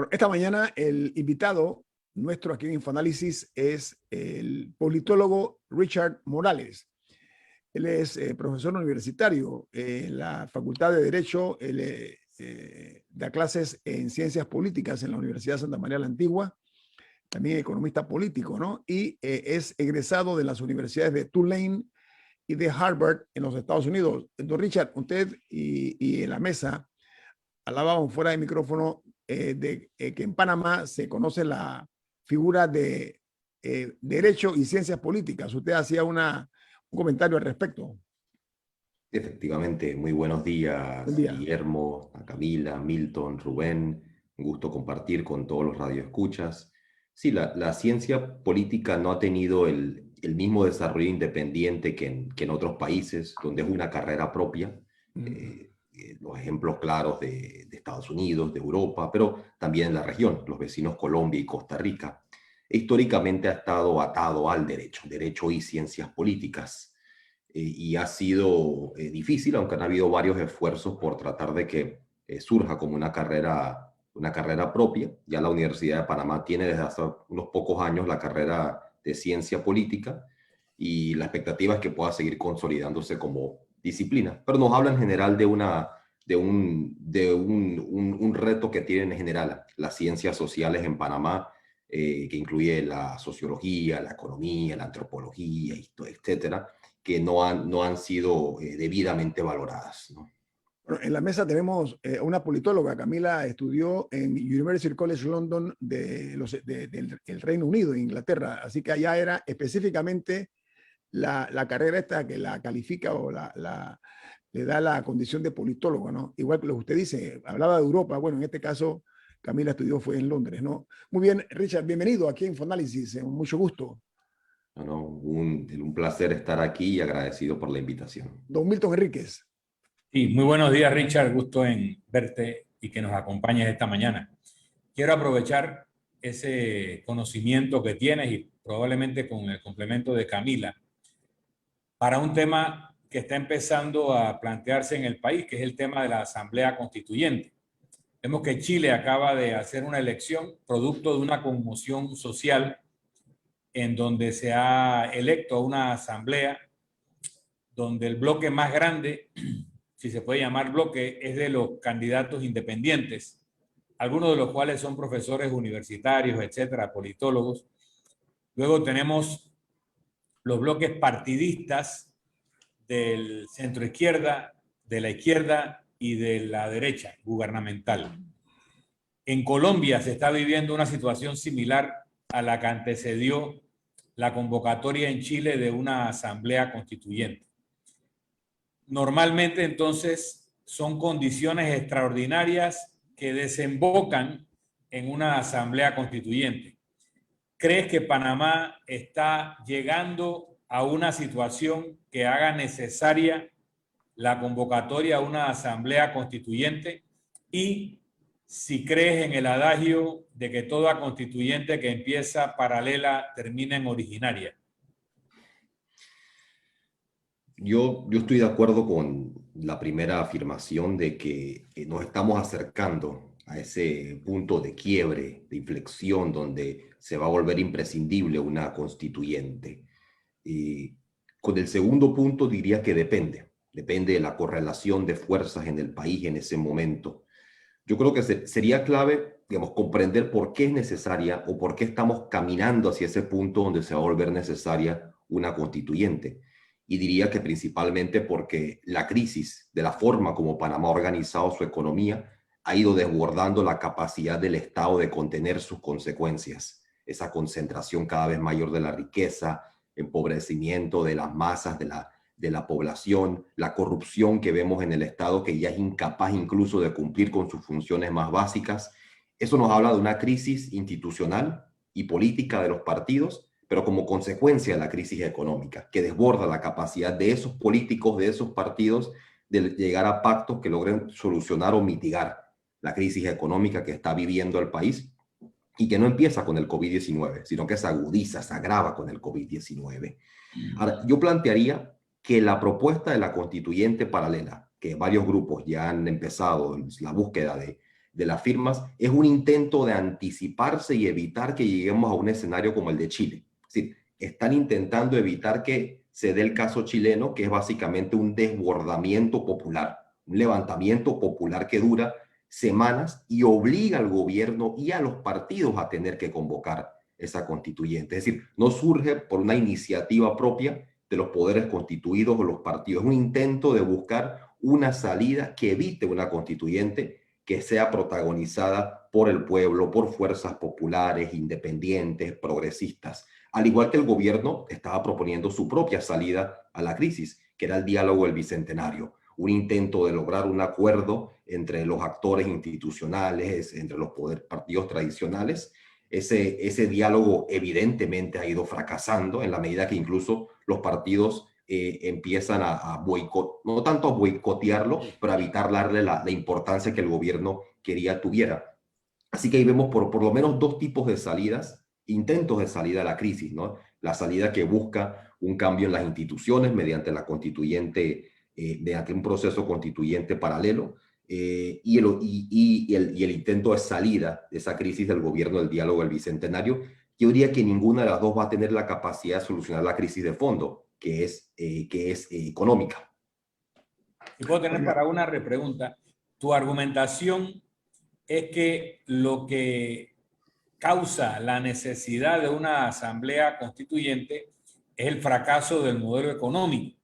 Bueno, esta mañana el invitado nuestro aquí en Infoanálisis es el politólogo Richard Morales. Él es profesor universitario en la Facultad de Derecho, da clases en Ciencias Políticas en la Universidad de Santa María la Antigua, también economista político, ¿no? Y es egresado de las universidades de Tulane y de Harvard en los Estados Unidos. Don Richard, usted y en la mesa hablábamos fuera de micrófono que en Panamá se conoce la figura de Derecho y Ciencias Políticas. Usted hacía un comentario al respecto. Efectivamente, muy buenos Buen días, día. Guillermo, a Camila, Milton, Rubén. Un gusto compartir con todos los radioescuchas. Sí, la ciencia política no ha tenido el mismo desarrollo independiente que en otros países, donde es una carrera propia. Los ejemplos claros de Estados Unidos, de Europa, pero también en la región, los vecinos Colombia y Costa Rica. Históricamente ha estado atado al derecho y ciencias políticas. Y ha sido difícil, aunque han habido varios esfuerzos por tratar de que surja como una carrera propia. Ya la Universidad de Panamá tiene desde hace unos pocos años la carrera de ciencia política y la expectativa es que pueda seguir consolidándose como disciplina. Pero nos habla en general de un reto que tienen en general las ciencias sociales en Panamá, que incluye la sociología, la economía, la antropología, etcétera, que no han sido debidamente valoradas, ¿no? Bueno, en la mesa tenemos una politóloga. Camila estudió en University College London del Reino Unido, Inglaterra. Así que allá era específicamente la carrera esta que la califica o le da la condición de politólogo, ¿no? Igual que lo que usted dice, hablaba de Europa. Bueno, en este caso, Camila estudió fue en Londres, ¿no? Muy bien, Richard, bienvenido aquí a Infoanálisis. Mucho gusto. Bueno, un placer estar aquí y agradecido por la invitación. Don Milton Enríquez. Sí, muy buenos días, Richard. Gusto en verte y que nos acompañes esta mañana. Quiero aprovechar ese conocimiento que tienes y probablemente con el complemento de Camila para un tema que está empezando a plantearse en el país, que es el tema de la Asamblea Constituyente. Vemos que Chile acaba de hacer una elección producto de una conmoción social en donde se ha electo a una asamblea donde el bloque más grande, si se puede llamar bloque, es de los candidatos independientes, algunos de los cuales son profesores universitarios, etcétera, politólogos. Luego tenemos los bloques partidistas del centro izquierda, de la izquierda y de la derecha gubernamental. En Colombia se está viviendo una situación similar a la que antecedió la convocatoria en Chile de una asamblea constituyente. Normalmente, entonces, son condiciones extraordinarias que desembocan en una asamblea constituyente. ¿Crees que Panamá está llegando a una situación que haga necesaria la convocatoria a una asamblea constituyente? Y si crees en el adagio de que toda constituyente que empieza paralela termina en originaria. Yo estoy de acuerdo con la primera afirmación de que nos estamos acercando a ese punto de quiebre, de inflexión, donde se va a volver imprescindible una constituyente. Y con el segundo punto diría que depende de la correlación de fuerzas en el país en ese momento. Yo creo que sería clave, digamos, comprender por qué es necesaria o por qué estamos caminando hacia ese punto donde se va a volver necesaria una constituyente. Y diría que principalmente porque la crisis de la forma como Panamá ha organizado su economía ha ido desbordando la capacidad del Estado de contener sus consecuencias. Esa concentración cada vez mayor de la riqueza, empobrecimiento de las masas, de la población, la corrupción que vemos en el Estado que ya es incapaz incluso de cumplir con sus funciones más básicas. Eso nos habla de una crisis institucional y política de los partidos, pero como consecuencia de la crisis económica, que desborda la capacidad de esos políticos, de esos partidos, de llegar a pactos que logren solucionar o mitigar la crisis económica que está viviendo el país y que no empieza con el COVID-19, sino que se agudiza, se agrava con el COVID-19. Ahora, yo plantearía que la propuesta de la constituyente paralela, que varios grupos ya han empezado la búsqueda de las firmas, es un intento de anticiparse y evitar que lleguemos a un escenario como el de Chile. Es decir, están intentando evitar que se dé el caso chileno, que es básicamente un desbordamiento popular, un levantamiento popular que dura semanas y obliga al gobierno y a los partidos a tener que convocar esa constituyente. Es decir, no surge por una iniciativa propia de los poderes constituidos o los partidos. Es un intento de buscar una salida que evite una constituyente que sea protagonizada por el pueblo, por fuerzas populares, independientes, progresistas. Al igual que el gobierno estaba proponiendo su propia salida a la crisis, que era el diálogo del Bicentenario, un intento de lograr un acuerdo entre los actores institucionales, entre los partidos tradicionales. Ese diálogo evidentemente ha ido fracasando en la medida que incluso los partidos empiezan a boicotear, no tanto a boicotearlo, pero a evitar darle la importancia que el gobierno quería tuviera. Así que ahí vemos por lo menos dos tipos de salidas, intentos de salida a la crisis, ¿no? La salida que busca un cambio en las instituciones mediante la constituyente, mediante un proceso constituyente paralelo, y el intento de salida de esa crisis del gobierno del diálogo del Bicentenario. Yo diría que ninguna de las dos va a tener la capacidad de solucionar la crisis de fondo, que es económica. Si puedo tener para una repregunta, tu argumentación es que lo que causa la necesidad de una asamblea constituyente es el fracaso del modelo económico,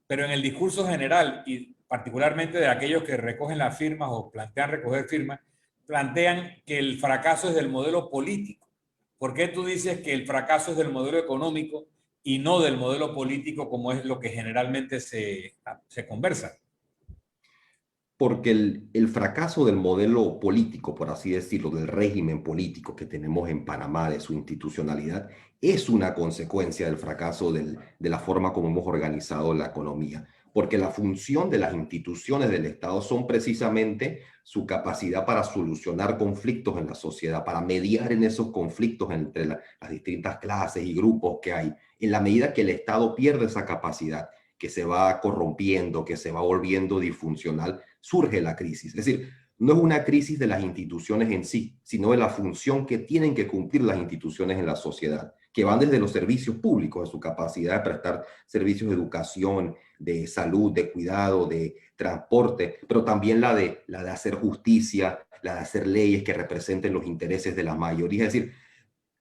pero en el discurso general y particularmente de aquellos que recogen las firmas o plantean recoger firmas, plantean que el fracaso es del modelo político. ¿Por qué tú dices que el fracaso es del modelo económico y no del modelo político, como es lo que generalmente se conversa? Porque el fracaso del modelo político, por así decirlo, del régimen político que tenemos en Panamá, de su institucionalidad, es una consecuencia del fracaso de la forma como hemos organizado la economía. Porque la función de las instituciones del Estado son precisamente su capacidad para solucionar conflictos en la sociedad, para mediar en esos conflictos entre las distintas clases y grupos que hay. En la medida que el Estado pierde esa capacidad, que se va corrompiendo, que se va volviendo disfuncional, surge la crisis. Es decir, no es una crisis de las instituciones en sí, sino de la función que tienen que cumplir las instituciones en la sociedad, que van desde los servicios públicos, de su capacidad de prestar servicios de educación, de salud, de cuidado, de transporte, pero también la de hacer justicia, la de hacer leyes que representen los intereses de la mayoría. Es decir,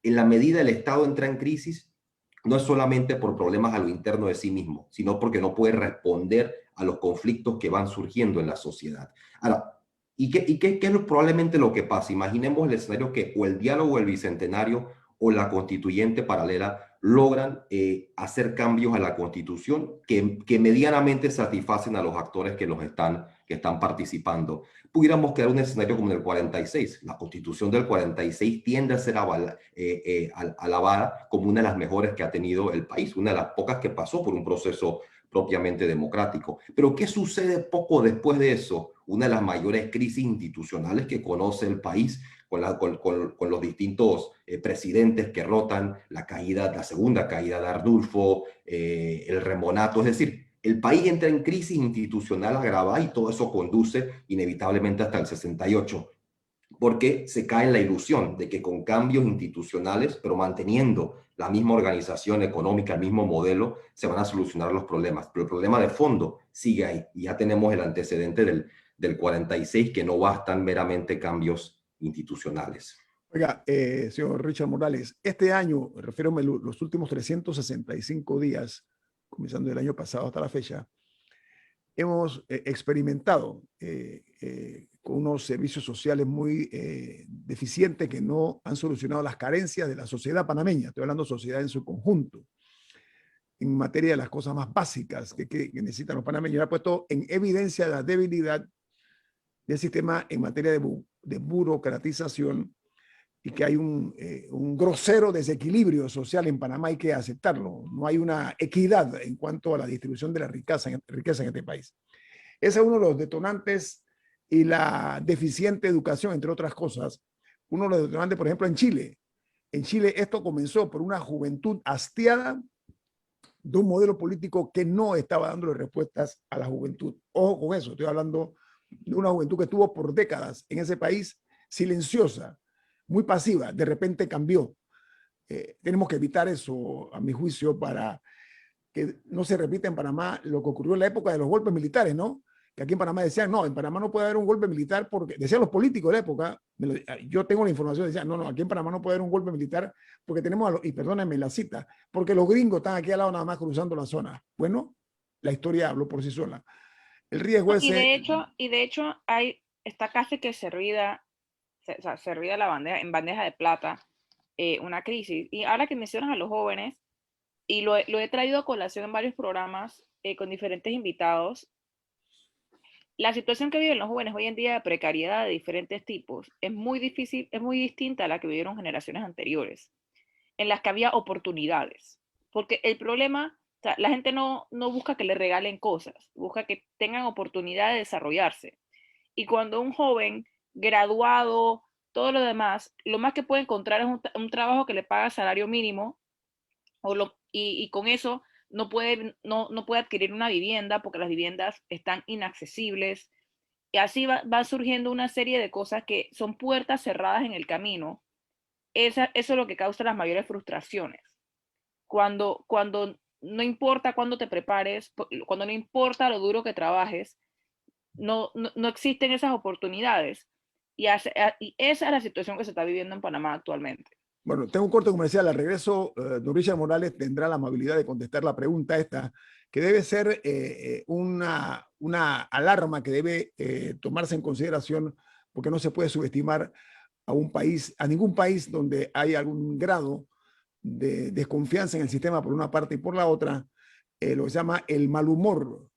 en la medida el Estado entra en crisis, no es solamente por problemas a lo interno de sí mismo, sino porque no puede responder a los conflictos que van surgiendo en la sociedad. Ahora, ¿qué es probablemente lo que pasa? Imaginemos el escenario que o el diálogo del Bicentenario o la constituyente paralela logran hacer cambios a la Constitución que medianamente satisfacen a los actores que están participando. Pudiéramos crear un escenario como en el 46. La Constitución del 46 tiende a ser alabada como una de las mejores que ha tenido el país, una de las pocas que pasó por un proceso propiamente democrático. Pero ¿qué sucede poco después de eso? Una de las mayores crisis institucionales que conoce el país, con los distintos presidentes que rotan, la segunda caída de Arnulfo, el remonato. Es decir, el país entra en crisis institucional agravada y todo eso conduce inevitablemente hasta el 68, porque se cae en la ilusión de que con cambios institucionales, pero manteniendo la misma organización económica, el mismo modelo, se van a solucionar los problemas. Pero el problema de fondo sigue ahí. Y ya tenemos el antecedente del 46, que no bastan meramente cambios institucionales. Oiga, señor Richard Morales, este año, refiero a los últimos 365 días, comenzando el año pasado hasta la fecha, hemos experimentado con unos servicios sociales muy deficientes que no han solucionado las carencias de la sociedad panameña. Estoy hablando de sociedad en su conjunto, en materia de las cosas más básicas que necesitan los panameños. Ha puesto en evidencia la debilidad del sistema en materia de burocratización y que hay un grosero desequilibrio social en Panamá. Hay que aceptarlo. No hay una equidad en cuanto a la distribución de la riqueza en este país. Ese es uno de los detonantes, y la deficiente educación, entre otras cosas. Uno de los detonantes, por ejemplo, en Chile. En Chile esto comenzó por una juventud hastiada de un modelo político que no estaba dándole respuestas a la juventud. Ojo con eso, estoy hablando de una juventud que estuvo por décadas en ese país silenciosa, muy pasiva, de repente cambió. Tenemos que evitar eso, a mi juicio, para que no se repita en Panamá lo que ocurrió en la época de los golpes militares, ¿no? Que aquí en Panamá decían, no, en Panamá no puede haber un golpe militar porque, decían los políticos de la época, yo tengo la información, decían, no, aquí en Panamá no puede haber un golpe militar porque tenemos, y perdónenme la cita, porque los gringos están aquí al lado nada más cruzando la zona. Bueno, la historia habló por sí sola. El riesgo Y ese... de hecho está casi que servida la bandeja, en bandeja de plata, una crisis. Y ahora que mencionas a los jóvenes, y lo he traído a colación en varios programas con diferentes invitados, la situación que viven los jóvenes hoy en día de precariedad de diferentes tipos es muy difícil, es muy distinta a la que vivieron generaciones anteriores, en las que había oportunidades. Porque el problema, o sea, la gente no busca que le regalen cosas, busca que tengan oportunidad de desarrollarse. Y cuando un joven graduado, todo lo demás, lo más que puede encontrar es un trabajo que le paga salario mínimo, y con eso no puede adquirir una vivienda porque las viviendas están inaccesibles. Y así va surgiendo una serie de cosas que son puertas cerradas en el camino. Eso es lo que causa las mayores frustraciones. Cuando no importa cuándo te prepares, cuando no importa lo duro que trabajes, no existen esas oportunidades. Y esa es la situación que se está viviendo en Panamá actualmente. Bueno, tengo un corte comercial. Al regreso, don Richard Morales tendrá la amabilidad de contestar la pregunta esta, que debe ser una alarma que debe tomarse en consideración, porque no se puede subestimar a un país, a ningún país donde hay algún grado de desconfianza en el sistema por una parte y por la otra, lo que se llama el mal humor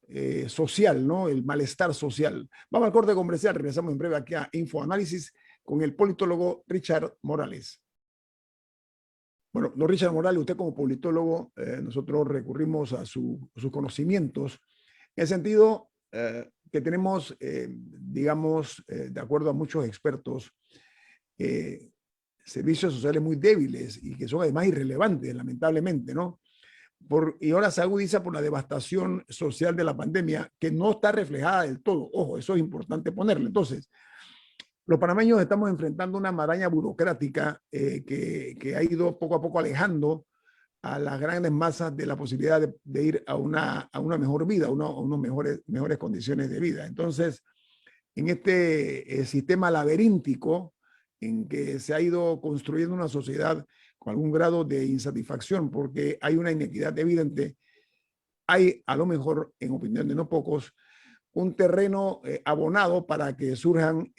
social, ¿no? El malestar social. Vamos al corte comercial, regresamos en breve aquí a Infoanálisis con el politólogo Richard Morales. Bueno, don Richard Morales, usted como politólogo, nosotros recurrimos a sus conocimientos en el sentido que tenemos, digamos, de acuerdo a muchos expertos, servicios sociales muy débiles y que son además irrelevantes, lamentablemente, ¿no? Y ahora se agudiza por la devastación social de la pandemia, que no está reflejada del todo. Ojo, eso es importante ponerlo. Entonces, los panameños estamos enfrentando una maraña burocrática que ha ido poco a poco alejando a las grandes masas de la posibilidad de ir a una mejor vida, a unas mejores condiciones de vida. Entonces, en este sistema laberíntico en que se ha ido construyendo una sociedad con algún grado de insatisfacción porque hay una inequidad evidente, hay a lo mejor, en opinión de no pocos, un terreno abonado para que surjan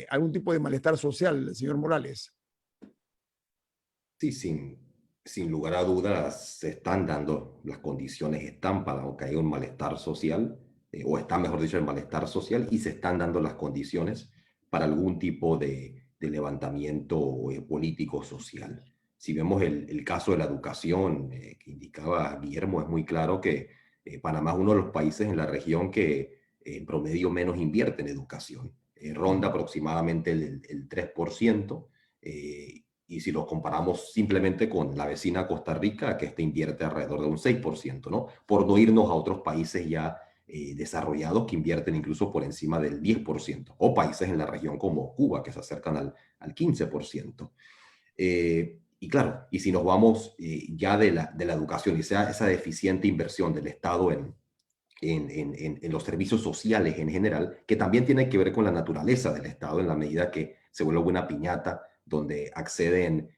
algún tipo de malestar social, señor Morales. Sí, sin lugar a dudas, se están dando las condiciones, están para que haya un malestar social, o está, mejor dicho, el malestar social, y se están dando las condiciones para algún tipo de levantamiento político social. Si vemos el caso de la educación que indicaba Guillermo, es muy claro que Panamá es uno de los países en la región que en promedio menos invierte en educación. Ronda aproximadamente el 3%, y si lo comparamos simplemente con la vecina Costa Rica, que invierte alrededor de un 6%, ¿no? Por no irnos a otros países ya desarrollados que invierten incluso por encima del 10%, o países en la región como Cuba, que se acercan al 15%. Y claro, y si nos vamos ya de la educación y sea esa deficiente inversión del Estado en los servicios sociales en general, que también tiene que ver con la naturaleza del Estado en la medida que se vuelve una piñata donde acceden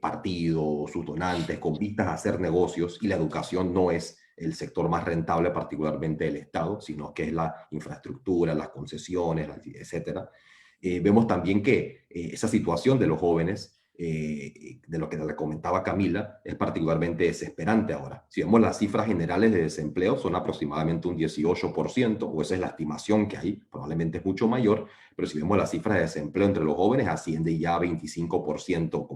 partidos, sus donantes, con vistas a hacer negocios, y la educación no es el sector más rentable particularmente del Estado, sino que es la infraestructura, las concesiones, etcétera. Vemos también que esa situación de los jóvenes, de lo que le comentaba Camila, es particularmente desesperante ahora. Si vemos las cifras generales de desempleo, son aproximadamente un 18%, o esa es la estimación que hay, probablemente es mucho mayor, pero si vemos las cifras de desempleo entre los jóvenes, asciende ya a 25%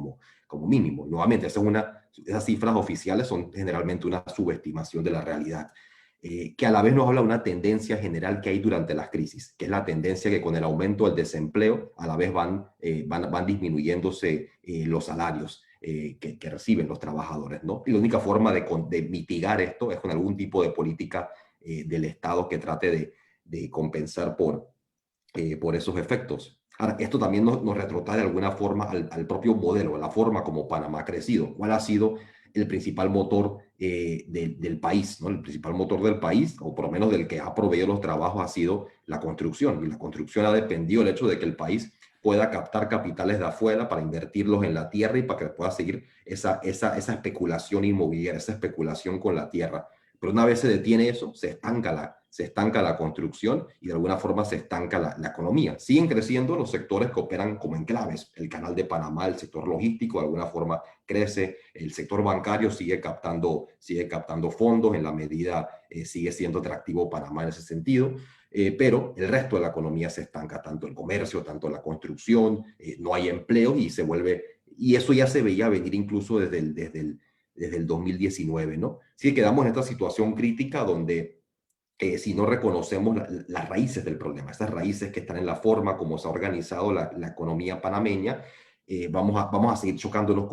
como mínimo. Y nuevamente, esas cifras oficiales son generalmente una subestimación de la realidad. Que a la vez nos habla de una tendencia general que hay durante las crisis, que es la tendencia que con el aumento del desempleo a la vez van disminuyéndose los salarios que reciben los trabajadores, ¿no? Y la única forma de mitigar esto es con algún tipo de política del Estado que trate de compensar por esos efectos. Ahora, esto también nos retrotrae de alguna forma al propio modelo, a la forma como Panamá ha crecido. ¿Cuál ha sido el principal motor del país, ¿no? El principal motor del país, o por lo menos del que ha proveído los trabajos, ha sido la construcción. Y la construcción ha dependido del hecho de que el país pueda captar capitales de afuera para invertirlos en la tierra y para que pueda seguir esa especulación inmobiliaria, esa especulación con la tierra. Pero una vez se detiene eso, se estanca la construcción y de alguna forma se estanca la economía. Siguen creciendo los sectores que operan como enclaves. El Canal de Panamá, el sector logístico, de alguna forma crece. El sector bancario sigue captando fondos en la medida, sigue siendo atractivo Panamá en ese sentido. Pero el resto de la economía se estanca, tanto el comercio, tanto la construcción, no hay empleo y se vuelve, y eso ya se veía venir incluso desde el 2019, ¿no? Sí, quedamos en esta situación crítica donde si no reconocemos las raíces del problema, esas raíces que están en la forma como se ha organizado la economía panameña, vamos a seguir chocándonos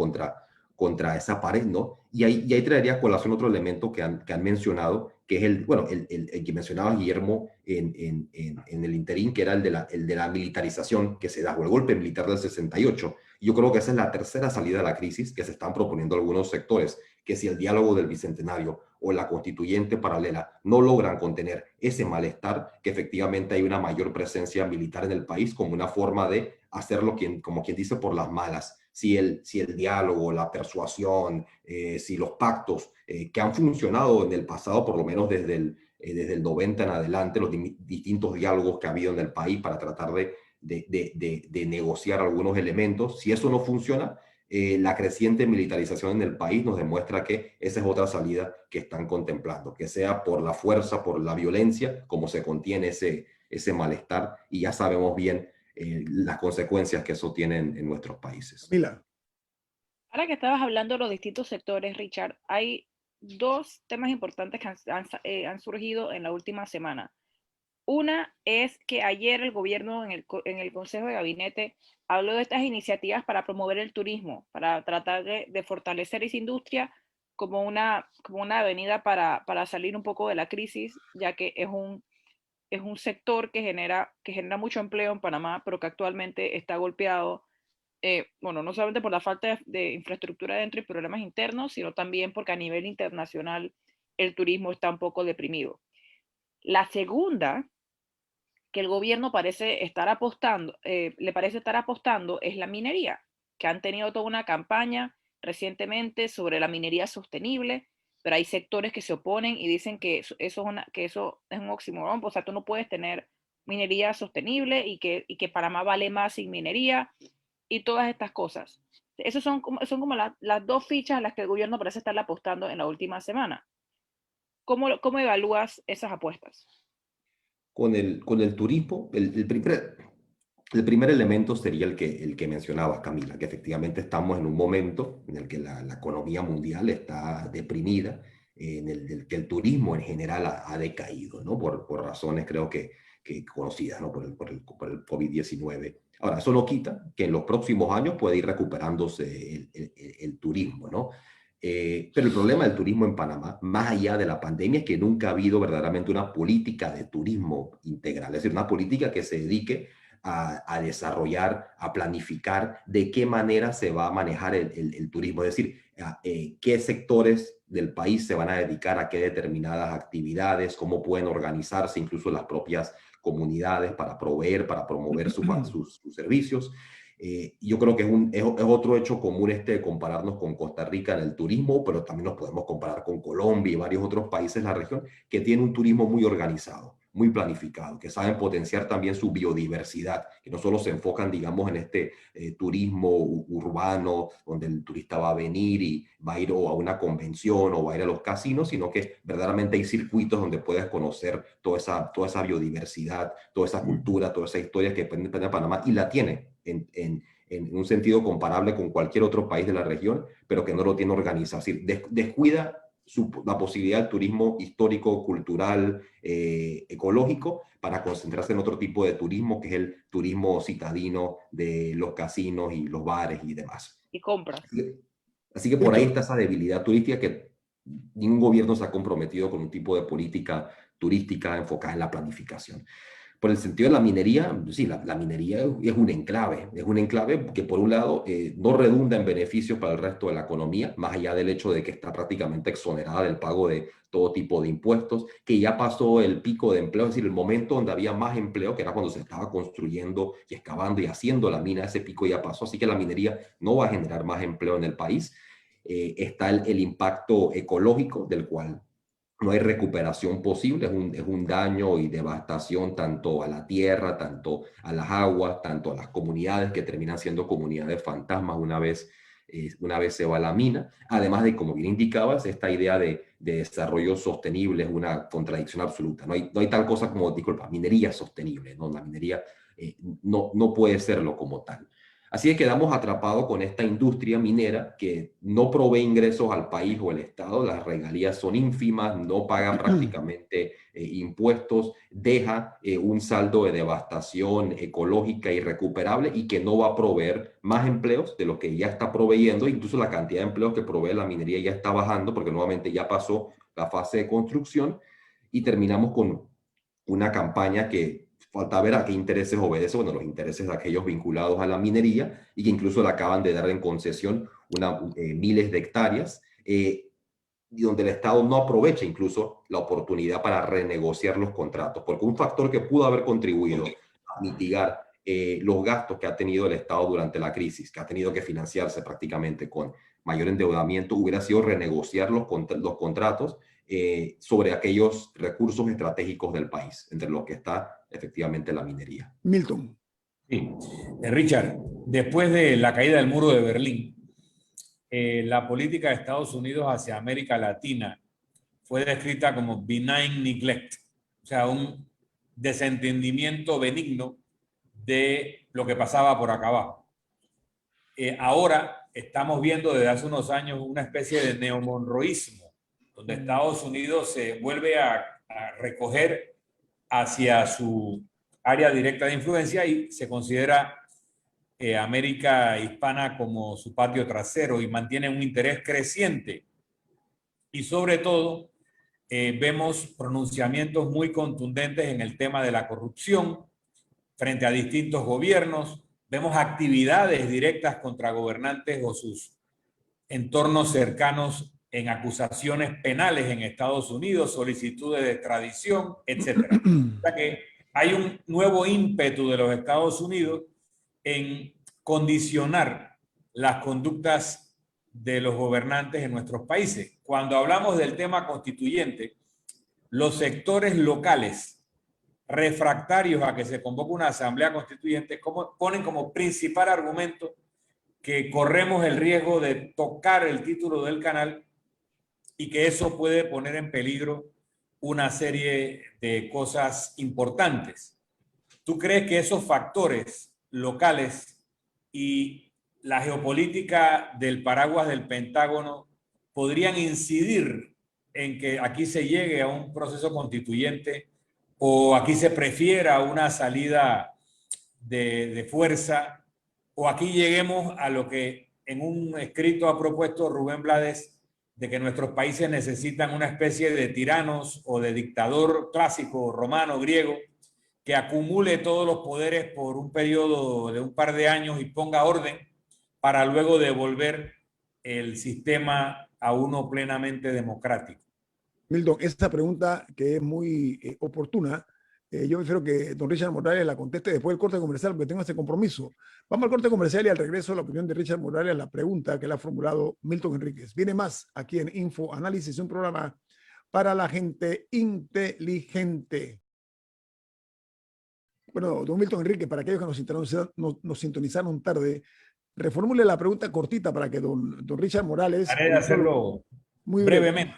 contra esa pared, ¿no? Y ahí traería a colación otro elemento que han mencionado, que es el que mencionaba Guillermo en el interín, que era el de la militarización que se da, o el golpe militar del 68. Yo creo que esa es la tercera salida de la crisis que se están proponiendo algunos sectores, que si el diálogo del Bicentenario o la constituyente paralela no logran contener ese malestar, que efectivamente hay una mayor presencia militar en el país como una forma de hacerlo, como quien dice, por las malas. Si el diálogo, la persuasión, si los pactos que han funcionado en el pasado, por lo menos desde el 90 en adelante, los distintos diálogos que ha habido en el país para tratar de negociar algunos elementos, si eso no funciona, la creciente militarización en el país nos demuestra que esa es otra salida que están contemplando, que sea por la fuerza, por la violencia, como se contiene ese malestar, y ya sabemos bien las consecuencias que eso tiene en nuestros países. Mila. Ahora que estabas hablando de los distintos sectores, Richard, hay dos temas importantes que han surgido en la última semana. Una es que ayer el gobierno en el Consejo de Gabinete habló de estas iniciativas para promover el turismo, para tratar de fortalecer esa industria como una avenida para salir un poco de la crisis, ya que es un sector que genera mucho empleo en Panamá, pero que actualmente está golpeado, bueno, no solamente por la falta de infraestructura dentro y problemas internos, sino también porque a nivel internacional el turismo está un poco deprimido. La segunda, que el gobierno parece estar apostando, le parece estar apostando, es la minería, que han tenido toda una campaña recientemente sobre la minería sostenible, pero hay sectores que se oponen y dicen que eso es un oxímoron, o sea, tú no puedes tener minería sostenible y que Panamá vale más sin minería y todas estas cosas. Esas son como las dos fichas a las que el gobierno parece estar apostando en la última semana. ¿Cómo evalúas esas apuestas? Con el turismo, el primer elemento sería el que mencionaba Camila, que efectivamente estamos en un momento en el que la economía mundial está deprimida, en el que el turismo en general ha decaído, ¿no? Por razones creo que conocidas, ¿no? Por el COVID-19. Ahora, eso no quita que en los próximos años puede ir recuperándose el turismo, ¿no? Pero el problema del turismo en Panamá, más allá de la pandemia, es que nunca ha habido verdaderamente una política de turismo integral, es decir, una política que se dedique a desarrollar, a planificar de qué manera se va a manejar el turismo, es decir, qué sectores del país se van a dedicar a qué determinadas actividades, cómo pueden organizarse incluso las propias comunidades para proveer, para promover sus servicios. Yo creo que es otro hecho común de compararnos con Costa Rica en el turismo, pero también nos podemos comparar con Colombia y varios otros países de la región que tienen un turismo muy organizado, muy planificado, que saben potenciar también su biodiversidad, que no solo se enfocan, digamos, en este turismo urbano, donde el turista va a venir y va a ir o a una convención o va a ir a los casinos, sino que verdaderamente hay circuitos donde puedes conocer toda esa biodiversidad, toda esa cultura, toda esa historia que tiene Panamá, y la tiene en un sentido comparable con cualquier otro país de la región, pero que no lo tiene organizado. Es decir, descuida la posibilidad del turismo histórico, cultural, ecológico, para concentrarse en otro tipo de turismo, que es el turismo citadino de los casinos y los bares y demás. Y compras. Así que por ahí está esa debilidad turística, que ningún gobierno se ha comprometido con un tipo de política turística enfocada en la planificación. por el sentido de la minería, sí, la minería es un enclave que por un lado no redunda en beneficios para el resto de la economía, más allá del hecho de que está prácticamente exonerada del pago de todo tipo de impuestos, que ya pasó el pico de empleo, es decir, el momento donde había más empleo, que era cuando se estaba construyendo y excavando y haciendo la mina, ese pico ya pasó, así que la minería no va a generar más empleo en el país. Está el impacto ecológico, del cual no hay recuperación posible, es un daño y devastación tanto a la tierra, tanto a las aguas, tanto a las comunidades que terminan siendo comunidades fantasmas una vez se va a la mina. Además de, como bien indicabas, esta idea de desarrollo sostenible es una contradicción absoluta. No hay tal cosa como, disculpa, minería sostenible, ¿no? La minería no puede serlo como tal. Así que quedamos atrapados con esta industria minera que no provee ingresos al país o al Estado, las regalías son ínfimas, no paga prácticamente impuestos, deja un saldo de devastación ecológica irrecuperable y que no va a proveer más empleos de lo que ya está proveyendo, incluso la cantidad de empleos que provee la minería ya está bajando porque nuevamente ya pasó la fase de construcción y terminamos con una campaña que falta ver a qué intereses obedece, bueno, los intereses de aquellos vinculados a la minería y que incluso le acaban de dar en concesión miles de hectáreas, y donde el Estado no aprovecha incluso la oportunidad para renegociar los contratos, porque un factor que pudo haber contribuido a mitigar los gastos que ha tenido el Estado durante la crisis, que ha tenido que financiarse prácticamente con mayor endeudamiento, hubiera sido renegociar los contratos sobre aquellos recursos estratégicos del país, entre los que está efectivamente la minería. Milton. Sí. Richard, después de la caída del muro de Berlín, la política de Estados Unidos hacia América Latina fue descrita como benign neglect, o sea, un desentendimiento benigno de lo que pasaba por acá abajo. Ahora estamos viendo desde hace unos años una especie de neomonroísmo, donde Estados Unidos se vuelve a recoger hacia su área directa de influencia y se considera América hispana como su patio trasero y mantiene un interés creciente. Y sobre todo, vemos pronunciamientos muy contundentes en el tema de la corrupción frente a distintos gobiernos. Vemos actividades directas contra gobernantes o sus entornos cercanos en acusaciones penales en Estados Unidos, solicitudes de extradición, etc. O sea que hay un nuevo ímpetu de los Estados Unidos en condicionar las conductas de los gobernantes en nuestros países. Cuando hablamos del tema constituyente, los sectores locales refractarios a que se convoque una asamblea constituyente ponen como principal argumento que corremos el riesgo de tocar el título del canal y que eso puede poner en peligro una serie de cosas importantes. ¿Tú crees que esos factores locales y la geopolítica del paraguas del Pentágono podrían incidir en que aquí se llegue a un proceso constituyente o aquí se prefiera una salida de fuerza, o aquí lleguemos a lo que en un escrito ha propuesto Rubén Blades, de que nuestros países necesitan una especie de tiranos o de dictador clásico, romano, griego, que acumule todos los poderes por un periodo de un par de años y ponga orden para luego devolver el sistema a uno plenamente democrático? Milton, esta pregunta que es muy oportuna, yo prefiero que don Richard Morales la conteste después del corte comercial, porque tengo ese compromiso. Vamos al corte comercial y al regreso la opinión de Richard Morales a la pregunta que le ha formulado Milton Enríquez. Viene más aquí en Info Análisis, un programa para la gente inteligente. Bueno, don Milton Enríquez, para aquellos que nos sintonizaron tarde, reformule la pregunta cortita para que don Richard Morales... Haré de hacerlo muy brevemente.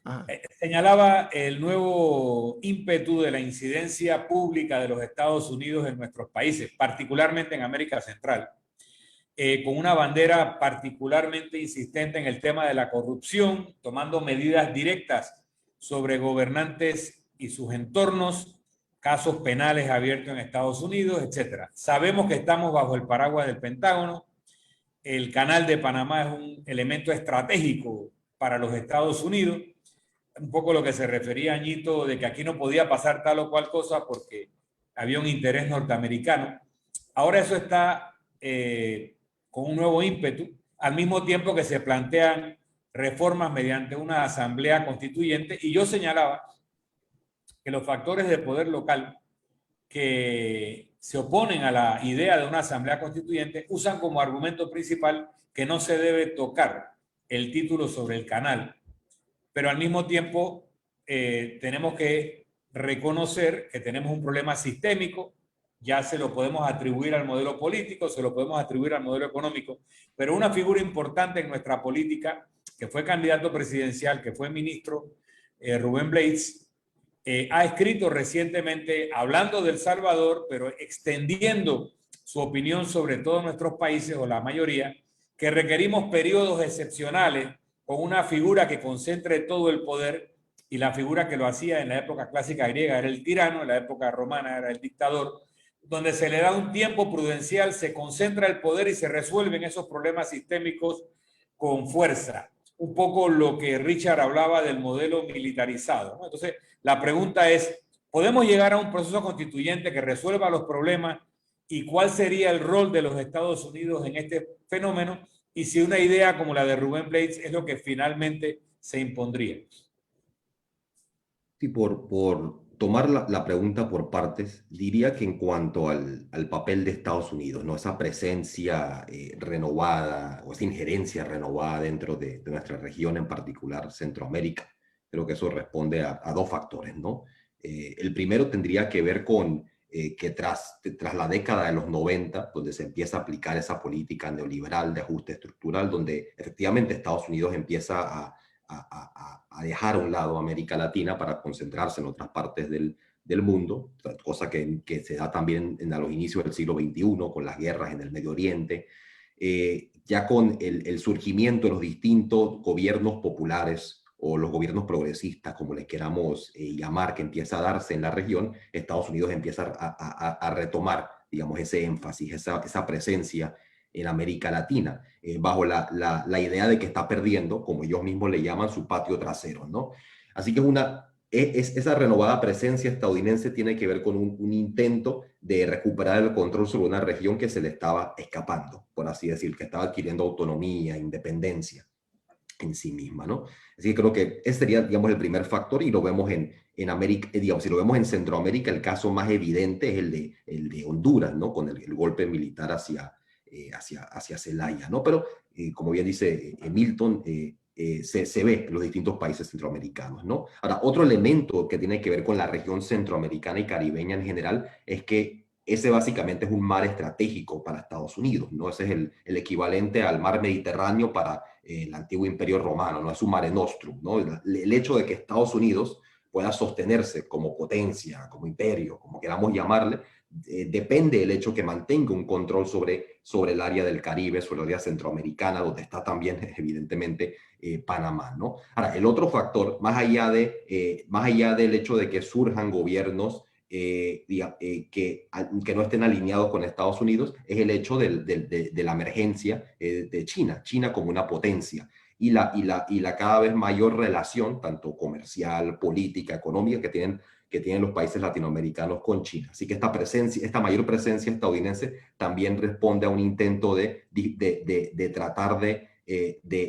Ajá. Señalaba el nuevo ímpetu de la incidencia pública de los Estados Unidos en nuestros países, particularmente en América Central, con una bandera particularmente insistente en el tema de la corrupción, tomando medidas directas sobre gobernantes y sus entornos, casos penales abiertos en Estados Unidos, etc. Sabemos que estamos bajo el paraguas del Pentágono. El Canal de Panamá es un elemento estratégico para los Estados Unidos. Un poco lo que se refería Añito, de que aquí no podía pasar tal o cual cosa porque había un interés norteamericano. Ahora eso está con un nuevo ímpetu, al mismo tiempo que se plantean reformas mediante una asamblea constituyente, y yo señalaba que los factores de poder local que se oponen a la idea de una asamblea constituyente usan como argumento principal que no se debe tocar el título sobre el canal, pero al mismo tiempo tenemos que reconocer que tenemos un problema sistémico. Ya se lo podemos atribuir al modelo político, se lo podemos atribuir al modelo económico, pero una figura importante en nuestra política, que fue candidato presidencial, que fue ministro, Rubén Blades, ha escrito recientemente hablando de El Salvador, pero extendiendo su opinión sobre todos nuestros países, o la mayoría, que requerimos periodos excepcionales con una figura que concentre todo el poder, y la figura que lo hacía en la época clásica griega era el tirano, en la época romana era el dictador, donde se le da un tiempo prudencial, se concentra el poder y se resuelven esos problemas sistémicos con fuerza. Un poco lo que Richard hablaba del modelo militarizado, ¿no? Entonces, la pregunta es, ¿podemos llegar a un proceso constituyente que resuelva los problemas? ¿Y cuál sería el rol de los Estados Unidos en este fenómeno? Y si una idea como la de Rubén Blades es lo que finalmente se impondría. Sí, por tomar la pregunta por partes, diría que en cuanto al papel de Estados Unidos, ¿no? Esa presencia renovada o esa injerencia renovada dentro de nuestra región, en particular Centroamérica, creo que eso responde a dos factores, ¿no? El primero tendría que ver con que tras la década de los 90, donde se empieza a aplicar esa política neoliberal de ajuste estructural, donde efectivamente Estados Unidos empieza a dejar a un lado América Latina para concentrarse en otras partes del mundo, cosa que se da también a los inicios del siglo XXI, con las guerras en el Medio Oriente, ya con el surgimiento de los distintos gobiernos populares o los gobiernos progresistas, como les queramos llamar, que empieza a darse en la región, Estados Unidos empieza a retomar, digamos, ese énfasis, esa presencia en América Latina, bajo la idea de que está perdiendo, como ellos mismos le llaman, su patio trasero, ¿no? Así que esa renovada presencia estadounidense tiene que ver con un intento de recuperar el control sobre una región que se le estaba escapando, por así decir, que estaba adquiriendo autonomía, independencia en sí misma, ¿no? Así que creo que ese sería, digamos, el primer factor, y lo vemos en América, digamos, si lo vemos en Centroamérica, el caso más evidente es el de Honduras, ¿no? Con el golpe militar hacia Zelaya, ¿no? Pero, como bien dice Milton, se ve en los distintos países centroamericanos, ¿no? Ahora, otro elemento que tiene que ver con la región centroamericana y caribeña en general es que ese básicamente es un mar estratégico para Estados Unidos, ¿no? Ese es el equivalente al mar Mediterráneo para el antiguo Imperio Romano, ¿no? Es un mare nostrum, ¿no? El hecho de que Estados Unidos pueda sostenerse como potencia, como imperio, como queramos llamarle, depende del hecho que mantenga un control sobre el área del Caribe, sobre el área centroamericana, donde está también evidentemente Panamá, ¿no? Ahora, el otro factor, más allá del hecho de que surjan gobiernos que no estén alineados con Estados Unidos, es el hecho de la emergencia de China como una potencia, y la cada vez mayor relación, tanto comercial, política, económica, que tienen los países latinoamericanos con China. Así que esta mayor presencia estadounidense también responde a un intento de tratar de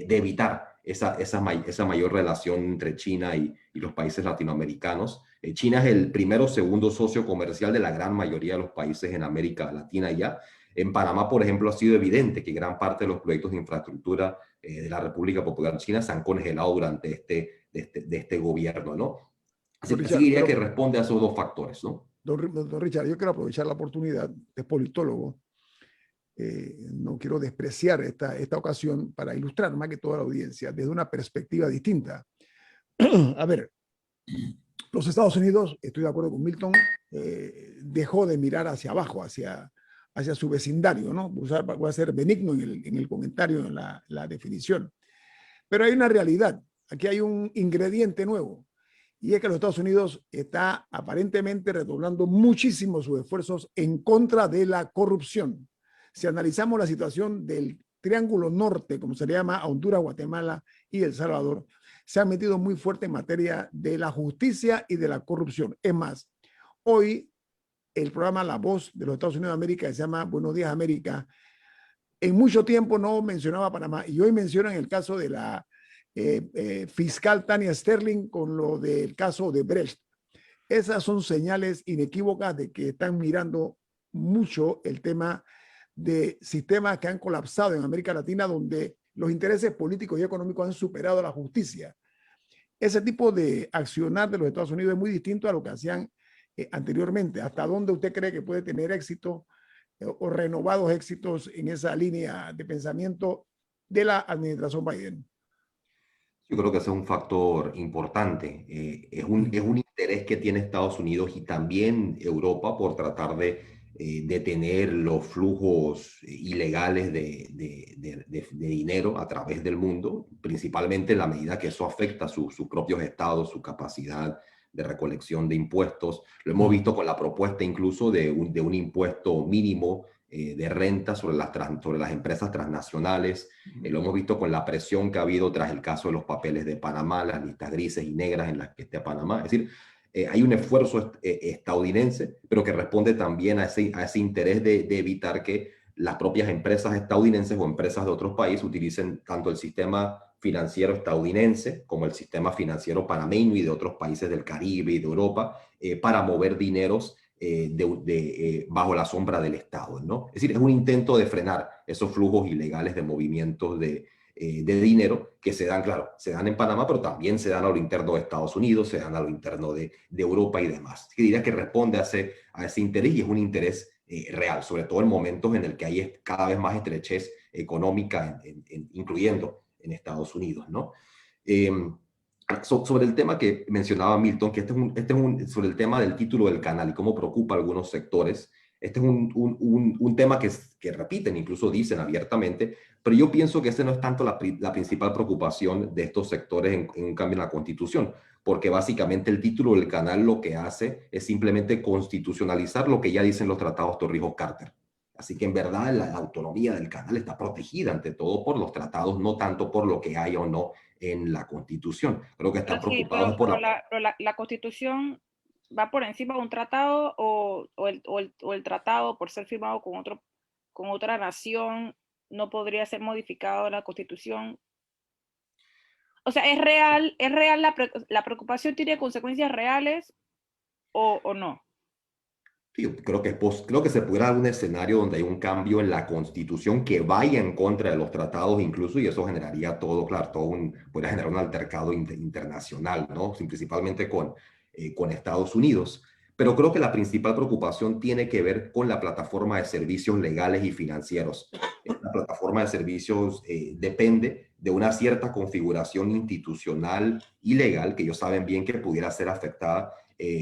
evitar esa mayor relación entre China y los países latinoamericanos. China es el primero o segundo socio comercial de la gran mayoría de los países en América Latina ya. En Panamá, por ejemplo, ha sido evidente que gran parte de los proyectos de infraestructura de la República Popular China se han congelado durante este gobierno, ¿no? Así que diría que responde a esos dos factores, ¿no? Don Richard, yo quiero aprovechar la oportunidad, es politólogo, no quiero despreciar esta ocasión para ilustrar más que toda la audiencia desde una perspectiva distinta. A ver, los Estados Unidos, estoy de acuerdo con Milton, dejó de mirar hacia abajo, hacia su vecindario, ¿no? Voy a ser benigno en el comentario, en la definición. Pero hay una realidad, aquí hay un ingrediente nuevo, y es que los Estados Unidos está aparentemente redoblando muchísimo sus esfuerzos en contra de la corrupción. Si analizamos la situación del Triángulo Norte, como se le llama, a Honduras, Guatemala y El Salvador, se han metido muy fuerte en materia de la justicia y de la corrupción. Es más, hoy el programa La Voz de los Estados Unidos de América, que se llama Buenos Días América, en mucho tiempo no mencionaba a Panamá, y hoy mencionan el caso de la fiscal Tania Sterling con lo del caso de Brecht. Esas son señales inequívocas de que están mirando mucho el tema de sistemas que han colapsado en América Latina, donde los intereses políticos y económicos han superado la justicia. Ese tipo de accionar de los Estados Unidos es muy distinto a lo que hacían anteriormente. ¿Hasta dónde usted cree que puede tener éxito o renovados éxitos en esa línea de pensamiento de la administración Biden? Yo creo que ese es un factor importante. Es un interés que tiene Estados Unidos y también Europa por tratar de detener los flujos ilegales de dinero a través del mundo, principalmente en la medida que eso afecta a sus propios estados, su capacidad de recolección de impuestos. Lo hemos visto con la propuesta incluso de un impuesto mínimo de renta sobre las empresas transnacionales. Lo hemos visto con la presión que ha habido tras el caso de los papeles de Panamá, las listas grises y negras en las que esté Panamá. Es decir, hay un esfuerzo estadounidense, pero que responde también a ese interés de evitar que las propias empresas estadounidenses o empresas de otros países utilicen tanto el sistema financiero estadounidense como el sistema financiero panameño y de otros países del Caribe y de Europa para mover dineros bajo la sombra del Estado, ¿no? Es decir, es un intento de frenar esos flujos ilegales de movimientos de dinero que se dan, claro, se dan en Panamá, pero también se dan a lo interno de Estados Unidos, se dan a lo interno de Europa y demás. Yo diría que responde a ese interés y es un interés real, sobre todo en momentos en el que hay cada vez más estrechez económica, incluyendo en Estados Unidos, ¿no? Sobre el tema que mencionaba Milton, que sobre el tema del título del canal y cómo preocupa a algunos sectores, este es un tema que repiten, incluso dicen abiertamente, pero yo pienso que ese no es tanto la principal preocupación de estos sectores en un cambio en la Constitución, porque básicamente el título del canal lo que hace es simplemente constitucionalizar lo que ya dicen los tratados Torrijos-Carter. Así que en verdad la autonomía del canal está protegida ante todo por los tratados, no tanto por lo que hay o no en la Constitución. Creo que están preocupados por la Constitución va por encima de un tratado o el tratado por ser firmado con otra nación no podría ser modificado la Constitución. O sea, ¿es real la preocupación tiene consecuencias reales o no? Yo creo que se pudiera dar un escenario donde hay un cambio en la Constitución que vaya en contra de los tratados incluso, y eso generaría podría generar un altercado internacional, ¿no? Principalmente con Estados Unidos. Pero creo que la principal preocupación tiene que ver con la plataforma de servicios legales y financieros. Esta plataforma de servicios depende de una cierta configuración institucional y legal que ellos saben bien que pudiera ser afectada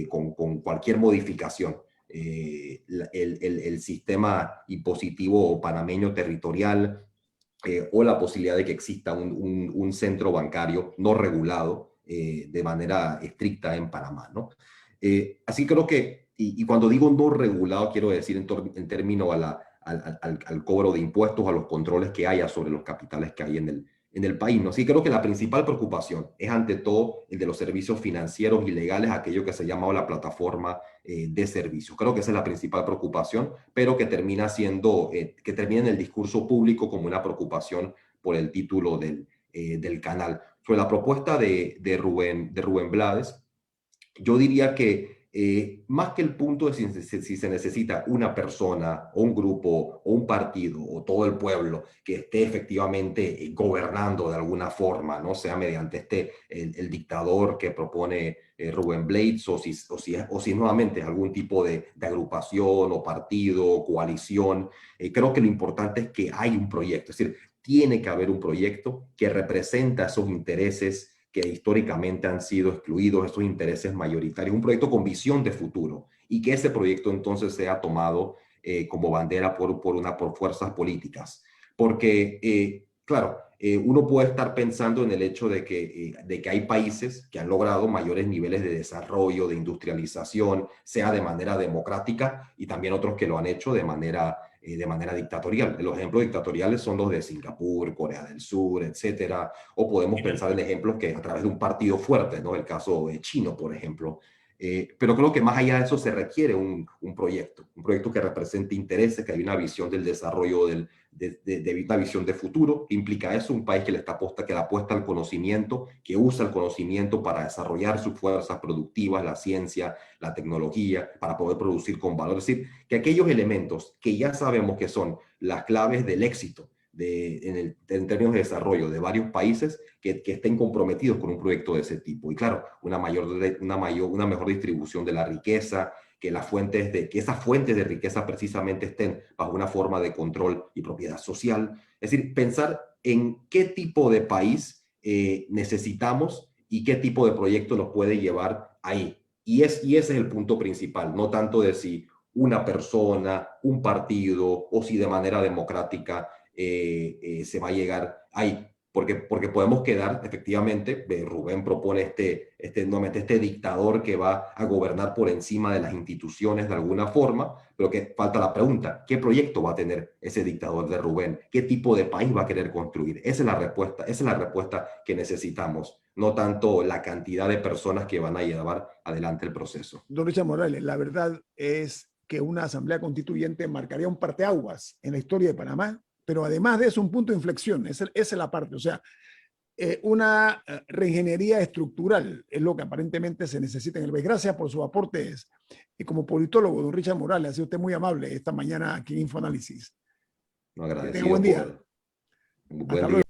con cualquier modificación. El sistema impositivo panameño territorial o la posibilidad de que exista un centro bancario no regulado de manera estricta en Panamá, ¿no? Así creo que, y cuando digo no regulado, quiero decir en términos al cobro de impuestos, a los controles que haya sobre los capitales que hay en el país, ¿no? Sí, creo que la principal preocupación es ante todo el de los servicios financieros y legales, aquello que se llama la plataforma de servicios. Creo que esa es la principal preocupación, pero que termina en el discurso público como una preocupación por el título del canal. Sobre la propuesta de Rubén Blades, yo diría que más que el punto de si se necesita una persona o un grupo o un partido o todo el pueblo que esté efectivamente gobernando de alguna forma, no sea mediante el dictador que propone Rubén Blades o si nuevamente algún tipo de agrupación o partido o coalición, creo que lo importante es que hay un proyecto, es decir, tiene que haber un proyecto que representa esos intereses que históricamente han sido excluidos, esos intereses mayoritarios, un proyecto con visión de futuro y que ese proyecto entonces sea tomado como bandera por fuerzas políticas. Porque, claro, uno puede estar pensando en el hecho de que hay países que han logrado mayores niveles de desarrollo, de industrialización, sea de manera democrática, y también otros que lo han hecho de manera dictatorial. Los ejemplos dictatoriales son los de Singapur, Corea del Sur, etcétera. O podemos pensar en ejemplos que a través de un partido fuerte, ¿no? El caso chino, por ejemplo. Pero creo que más allá de eso se requiere un proyecto que represente intereses, que hay una visión del desarrollo, de una visión de futuro. Implica eso, un país que le apuesta al conocimiento, que usa el conocimiento para desarrollar sus fuerzas productivas, la ciencia, la tecnología, para poder producir con valor. Es decir, que aquellos elementos que ya sabemos que son las claves del éxito en términos de desarrollo de varios países que estén comprometidos con un proyecto de ese tipo. Y claro, una mejor distribución de la riqueza, que esas fuentes de riqueza precisamente estén bajo una forma de control y propiedad social. Es decir, pensar en qué tipo de país necesitamos y qué tipo de proyecto nos puede llevar ahí. Y ese es el punto principal, no tanto de si una persona, un partido o si de manera democrática se va a llegar ahí, porque podemos quedar, efectivamente, Rubén propone nuevamente este dictador que va a gobernar por encima de las instituciones de alguna forma, pero que falta la pregunta, ¿qué proyecto va a tener ese dictador de Rubén? ¿Qué tipo de país va a querer construir? Esa es la respuesta que necesitamos, no tanto la cantidad de personas que van a llevar adelante el proceso. Don Richard Morales, la verdad es que una asamblea constituyente marcaría un parteaguas en la historia de Panamá, pero además de eso un punto de inflexión, esa es la parte, o sea, una reingeniería estructural es lo que aparentemente se necesita en el país. Gracias por sus aportes como politólogo, don Richard Morales, ha sido usted muy amable esta mañana aquí en Infoanálisis. No, agradecido. Que tenga buen día. Buen día.